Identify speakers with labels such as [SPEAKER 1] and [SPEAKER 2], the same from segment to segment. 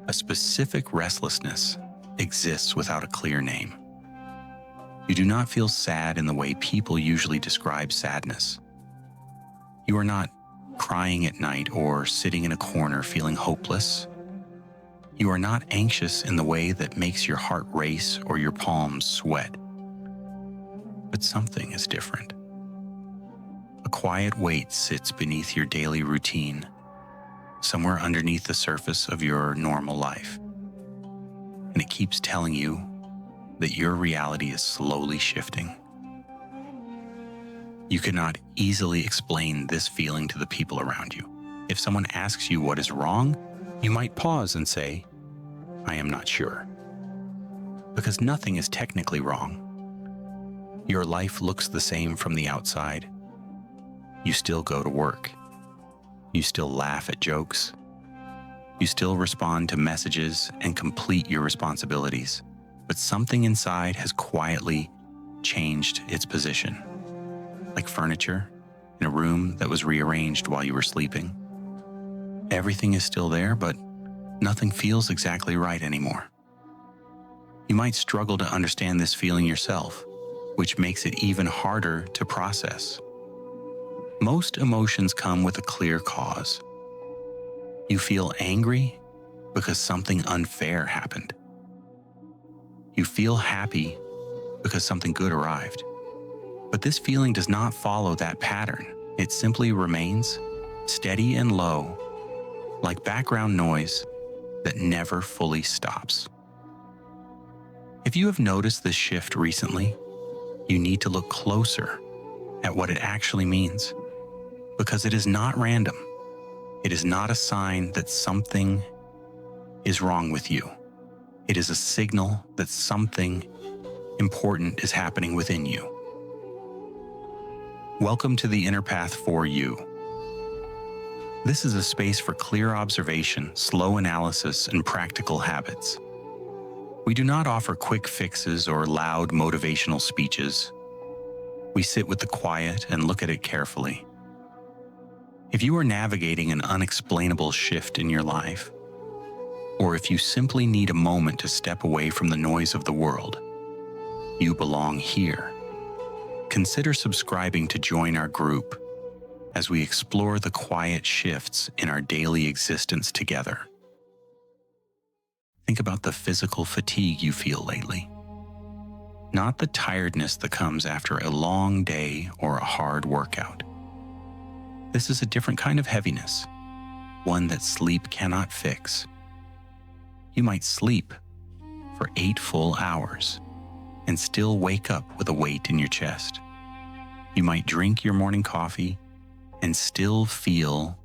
[SPEAKER 1] A specific restlessness exists without a clear name. You do not feel sad in the way people usually describe sadness. You are not crying at night or sitting in a corner feeling hopeless. You are not anxious in the way that makes your heart race or your palms sweat. But something is different. A quiet weight sits beneath your daily routine, somewhere underneath the surface of your normal life. And it keeps telling you that your reality is slowly shifting. You cannot easily explain this feeling to the people around you. If someone asks you what is wrong, you might pause and say, "I am not sure." Because nothing is technically wrong. Your life looks the same from the outside. You still go to work. You still laugh at jokes. You still respond to messages and complete your responsibilities. But something inside has quietly changed its position. Like furniture in a room that was rearranged while you were sleeping. Everything is still there, but nothing feels exactly right anymore. You might struggle to understand this feeling yourself, which makes it even harder to process. Most emotions come with a clear cause. You feel angry because something unfair happened. You feel happy because something good arrived. But this feeling does not follow that pattern. It simply remains steady and low, like background noise that never fully stops. If you have noticed this shift recently, you need to look closer at what it actually means, because it is not random. It is not a sign that something is wrong with you. It is a signal that something important is happening within you. Welcome to the Inner Path for You. This is a space for clear observation, slow analysis, and practical habits. We do not offer quick fixes or loud motivational speeches. We sit with the quiet and look at it carefully. If you are navigating an unexplainable shift in your life, or if you simply need a moment to step away from the noise of the world, you belong here. Consider subscribing to join our group as we explore the quiet shifts in our daily existence together. Think about the physical fatigue you feel lately, not the tiredness that comes after a long day or a hard workout. This is a different kind of heaviness, one that sleep cannot fix. You might sleep for 8 full hours and still wake up with a weight in your chest. You might drink your morning coffee and still feel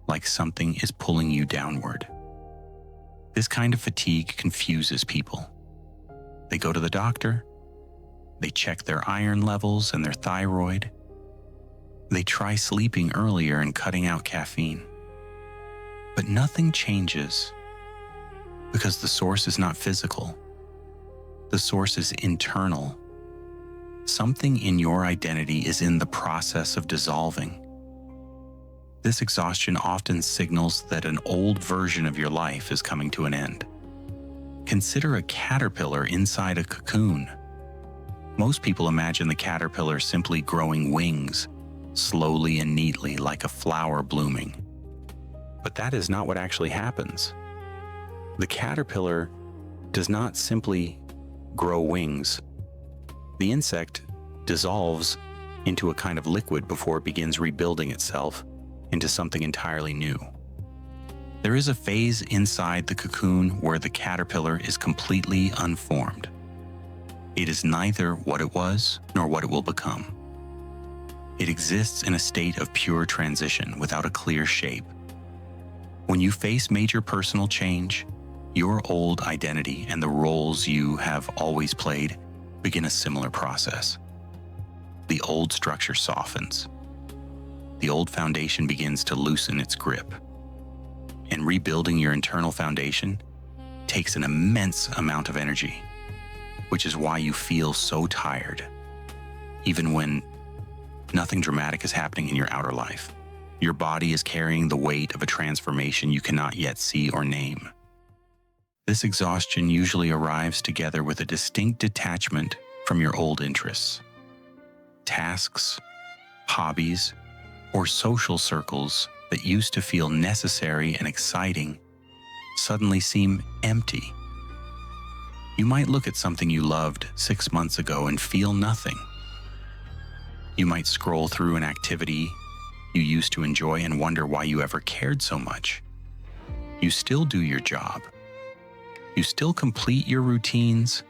[SPEAKER 1] like something is pulling you downward. This kind of fatigue confuses people. They go to the doctor, they check their iron levels and their thyroid. They try sleeping earlier and cutting out caffeine. But nothing changes because the source is not physical. The source is internal. Something in your identity is in the process of dissolving. This exhaustion often signals that an old version of your life is coming to an end. Consider a caterpillar inside a cocoon. Most people imagine the caterpillar simply growing wings, slowly and neatly like a flower blooming. But that is not what actually happens. The caterpillar does not simply grow wings. The insect dissolves into a kind of liquid before it begins rebuilding itself into something entirely new. There is a phase inside the cocoon where the caterpillar is completely unformed. It is neither what it was nor what it will become. It exists in a state of pure transition without a clear shape. When you face major personal change, your old identity and the roles you have always played begin a similar process. The old structure softens. The old foundation begins to loosen its grip. And rebuilding your internal foundation takes an immense amount of energy, which is why you feel so tired, even when nothing dramatic is happening in your outer life. Your body is carrying the weight of a transformation you cannot yet see or name. This exhaustion usually arrives together with a distinct detachment from your old interests. Tasks, hobbies, or social circles that used to feel necessary and exciting suddenly seem empty. You might look at something you loved 6 months ago and feel nothing. You might scroll through an activity you used to enjoy and wonder why you ever cared so much. You still do your job. You still complete your routines.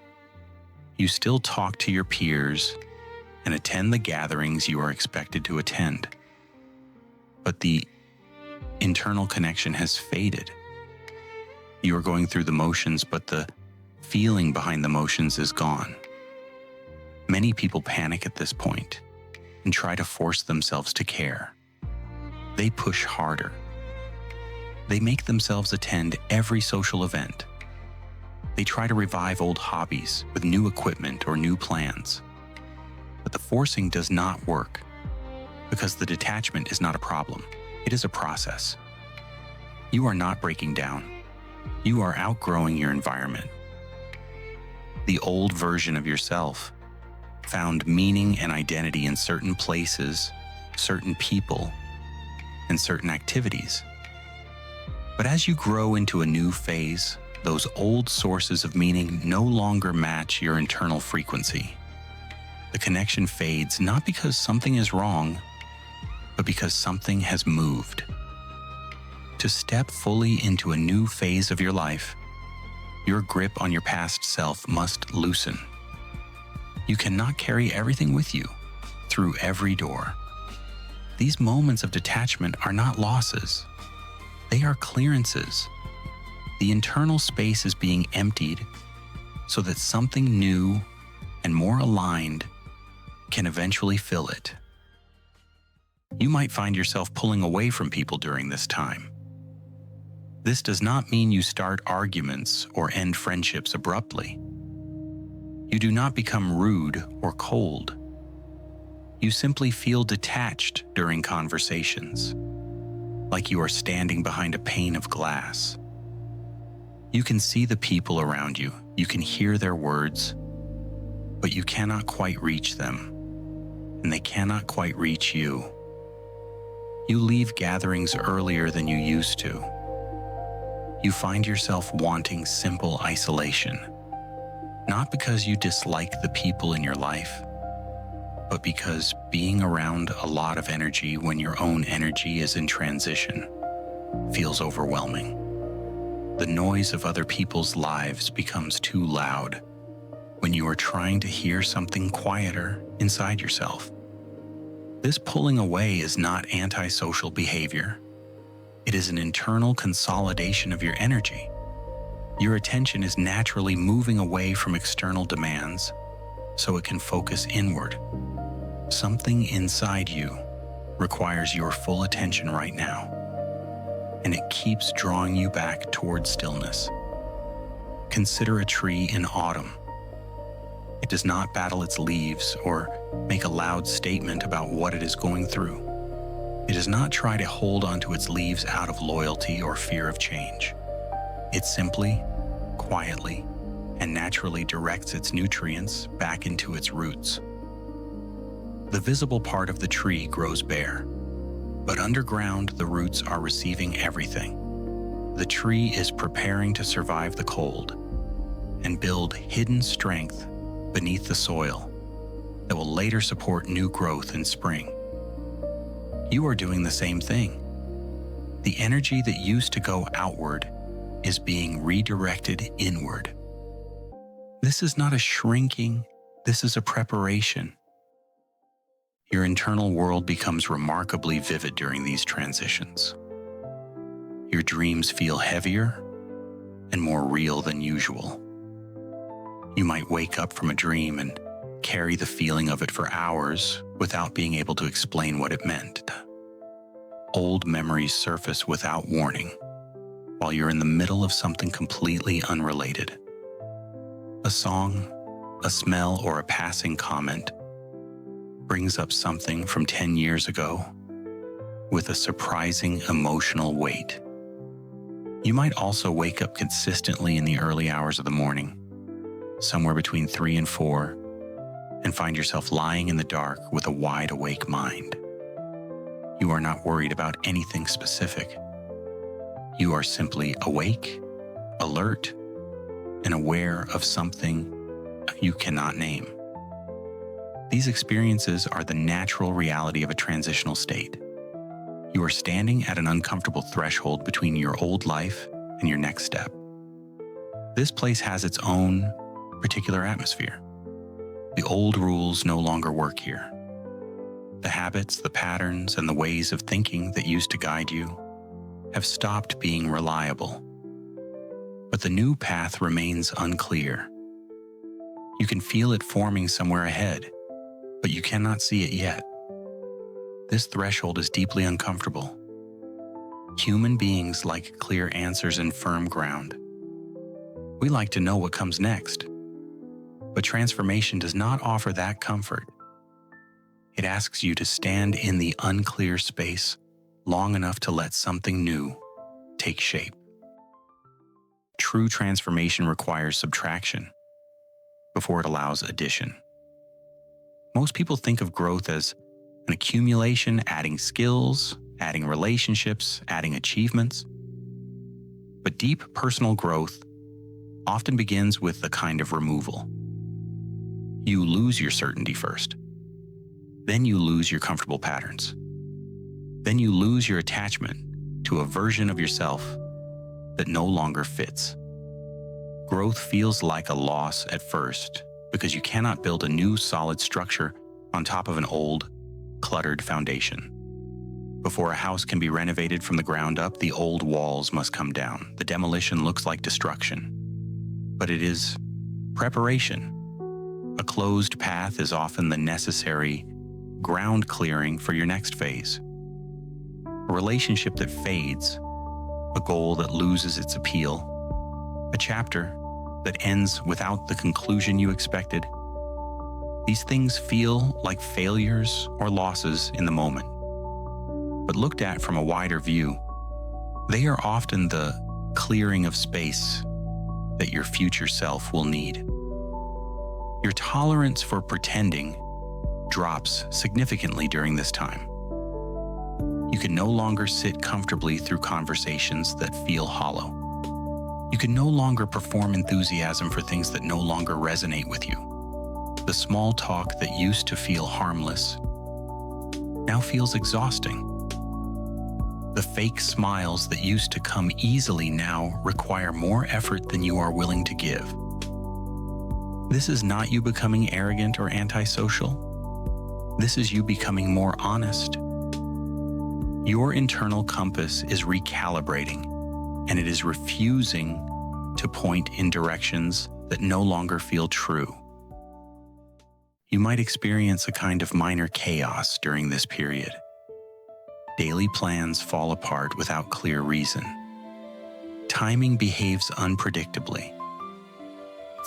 [SPEAKER 1] You still talk to your peers and attend the gatherings you are expected to attend. But the internal connection has faded. You are going through the motions, but the feeling behind the motions is gone. Many people panic at this point and try to force themselves to care. They push harder. They make themselves attend every social event. They try to revive old hobbies with new equipment or new plans. But the forcing does not work because the detachment is not a problem. It is a process. You are not breaking down. You are outgrowing your environment. The old version of yourself found meaning and identity in certain places, certain people, and certain activities. But as you grow into a new phase, those old sources of meaning no longer match your internal frequency. The connection fades not because something is wrong, but because something has moved. To step fully into a new phase of your life, your grip on your past self must loosen. You cannot carry everything with you through every door. These moments of detachment are not losses. They are clearances. The internal space is being emptied so that something new and more aligned can eventually fill it. You might find yourself pulling away from people during this time. This does not mean you start arguments or end friendships abruptly. You do not become rude or cold. You simply feel detached during conversations, like you are standing behind a pane of glass. You can see the people around you, you can hear their words, but you cannot quite reach them, and they cannot quite reach you. You leave gatherings earlier than you used to. You find yourself wanting simple isolation, not because you dislike the people in your life, but because being around a lot of energy when your own energy is in transition feels overwhelming. The noise of other people's lives becomes too loud when you are trying to hear something quieter inside yourself. This pulling away is not antisocial behavior. It is an internal consolidation of your energy. Your attention is naturally moving away from external demands so it can focus inward. Something inside you requires your full attention right now, and it keeps drawing you back toward stillness. Consider a tree in autumn. It does not battle its leaves or make a loud statement about what it is going through. It does not try to hold onto its leaves out of loyalty or fear of change. It simply, quietly, and naturally directs its nutrients back into its roots. The visible part of the tree grows bare, but underground the roots are receiving everything. The tree is preparing to survive the cold and build hidden strength beneath the soil that will later support new growth in spring. You are doing the same thing. The energy that used to go outward is being redirected inward. This is not a shrinking, this is a preparation. Your internal world becomes remarkably vivid during these transitions. Your dreams feel heavier and more real than usual. You might wake up from a dream and carry the feeling of it for hours without being able to explain what it meant. Old memories surface without warning, while you're in the middle of something completely unrelated. A song, a smell, or a passing comment brings up something from 10 years ago with a surprising emotional weight. You might also wake up consistently in the early hours of the morning, somewhere between 3 and 4, and find yourself lying in the dark with a wide-awake mind. You are not worried about anything specific. You are simply awake, alert, and aware of something you cannot name. These experiences are the natural reality of a transitional state. You are standing at an uncomfortable threshold between your old life and your next step. This place has its own particular atmosphere. The old rules no longer work here. The habits, the patterns, and the ways of thinking that used to guide you have stopped being reliable. But the new path remains unclear. You can feel it forming somewhere ahead, but you cannot see it yet. This threshold is deeply uncomfortable. Human beings like clear answers and firm ground. We like to know what comes next. But transformation does not offer that comfort. It asks you to stand in the unclear space long enough to let something new take shape. True transformation requires subtraction before it allows addition. Most people think of growth as an accumulation, adding skills, adding relationships, adding achievements. But deep personal growth often begins with a kind of removal. You lose your certainty first. Then you lose your comfortable patterns. Then you lose your attachment to a version of yourself that no longer fits. Growth feels like a loss at first because you cannot build a new solid structure on top of an old, cluttered foundation. Before a house can be renovated from the ground up, the old walls must come down. The demolition looks like destruction, but it is preparation. A closed path is often the necessary ground clearing for your next phase. A relationship that fades, a goal that loses its appeal, a chapter that ends without the conclusion you expected. These things feel like failures or losses in the moment. But looked at from a wider view, they are often the clearing of space that your future self will need. Your tolerance for pretending drops significantly during this time. You can no longer sit comfortably through conversations that feel hollow. You can no longer perform enthusiasm for things that no longer resonate with you. The small talk that used to feel harmless now feels exhausting. The fake smiles that used to come easily now require more effort than you are willing to give. This is not you becoming arrogant or antisocial. This is you becoming more honest. Your internal compass is recalibrating, and it is refusing to point in directions that no longer feel true. You might experience a kind of minor chaos during this period. Daily plans fall apart without clear reason. Timing behaves unpredictably.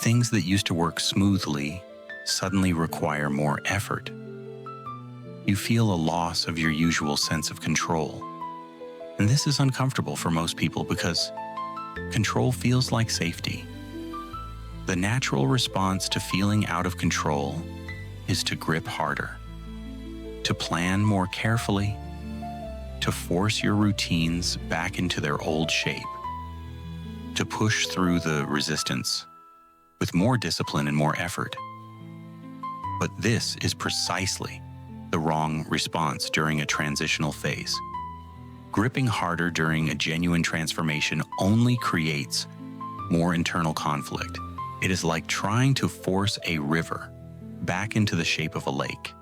[SPEAKER 1] Things that used to work smoothly suddenly require more effort. You feel a loss of your usual sense of control. And this is uncomfortable for most people because control feels like safety. The natural response to feeling out of control is to grip harder, to plan more carefully, to force your routines back into their old shape, to push through the resistance with more discipline and more effort. But this is precisely the wrong response during a transitional phase. Gripping harder during a genuine transformation only creates more internal conflict. It is like trying to force a river back into the shape of a lake.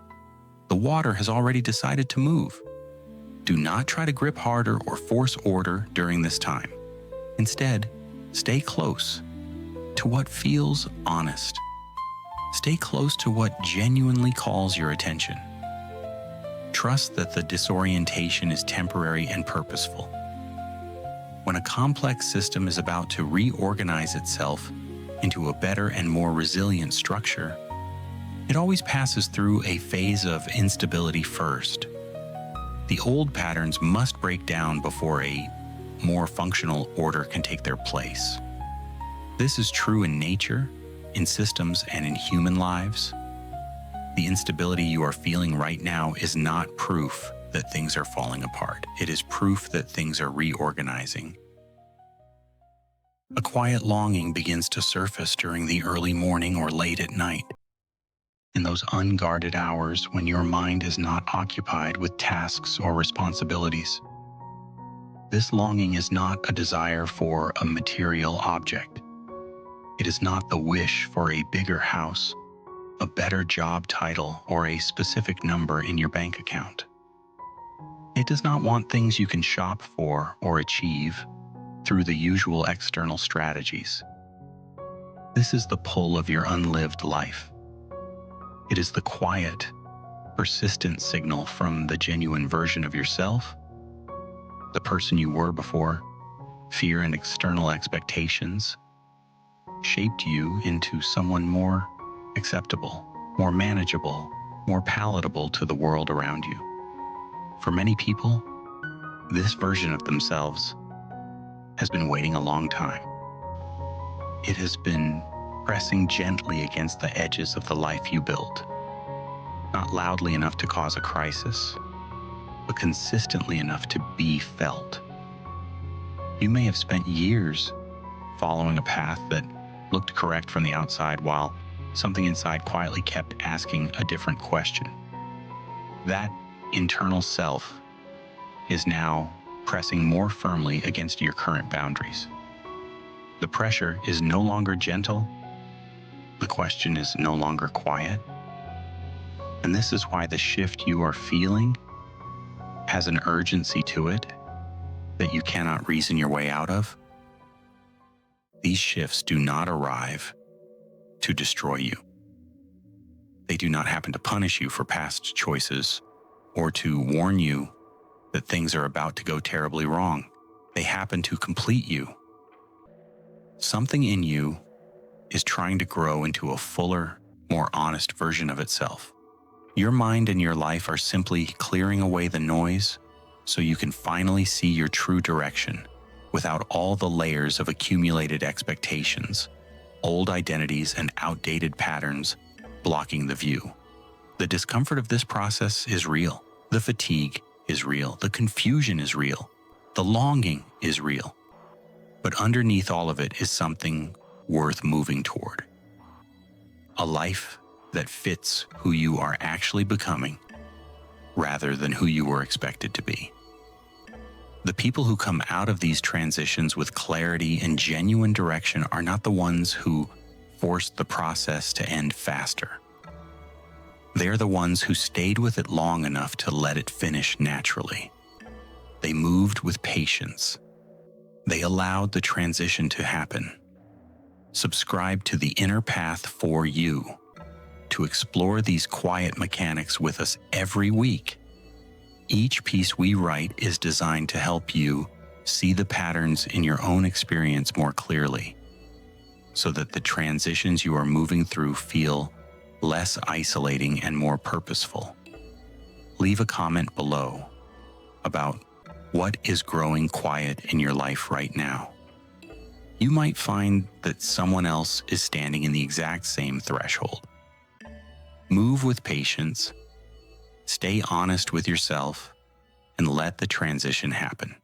[SPEAKER 1] The water has already decided to move. Do not try to grip harder or force order during this time. Instead, stay close to what feels honest. Stay close to what genuinely calls your attention. Trust that the disorientation is temporary and purposeful. When a complex system is about to reorganize itself into a better and more resilient structure, it always passes through a phase of instability first. The old patterns must break down before a more functional order can take their place. This is true in nature, in systems, and in human lives. The instability you are feeling right now is not proof that things are falling apart. It is proof that things are reorganizing. A quiet longing begins to surface during the early morning or late at night. In those unguarded hours when your mind is not occupied with tasks or responsibilities. This longing is not a desire for a material object. It is not the wish for a bigger house, a better job title, or a specific number in your bank account. It does not want things you can shop for or achieve through the usual external strategies. This is the pull of your unlived life. It is the quiet, persistent signal from the genuine version of yourself, the person you were before fear and external expectations shaped you into someone more acceptable, more manageable, more palatable to the world around you. For many people, this version of themselves has been waiting a long time. It has been pressing gently against the edges of the life you built, not loudly enough to cause a crisis, but consistently enough to be felt. You may have spent years following a path that looked correct from the outside while something inside quietly kept asking a different question. That internal self is now pressing more firmly against your current boundaries. The pressure is no longer gentle. The question is no longer quiet. And this is why the shift you are feeling has an urgency to it that you cannot reason your way out of. These shifts do not arrive to destroy you. They do not happen to punish you for past choices or to warn you that things are about to go terribly wrong. They happen to complete you. Something in you is trying to grow into a fuller, more honest version of itself. Your mind and your life are simply clearing away the noise so you can finally see your true direction without all the layers of accumulated expectations, old identities, and outdated patterns blocking the view. The discomfort of this process is real. The fatigue is real. The confusion is real. The longing is real. But underneath all of it is something worth moving toward. A life that fits who you are actually becoming rather than who you were expected to be. The people who come out of these transitions with clarity and genuine direction are not the ones who forced the process to end faster. They're the ones who stayed with it long enough to let it finish naturally. They moved with patience. They allowed the transition to happen. Subscribe to the inner path for you to explore these quiet mechanics with us every week. Each piece we write is designed to help you see the patterns in your own experience more clearly, so that the transitions you are moving through feel less isolating and more purposeful. Leave a comment below about what is growing quiet in your life right now. You might find that someone else is standing in the exact same threshold. Move with patience, stay honest with yourself, and let the transition happen.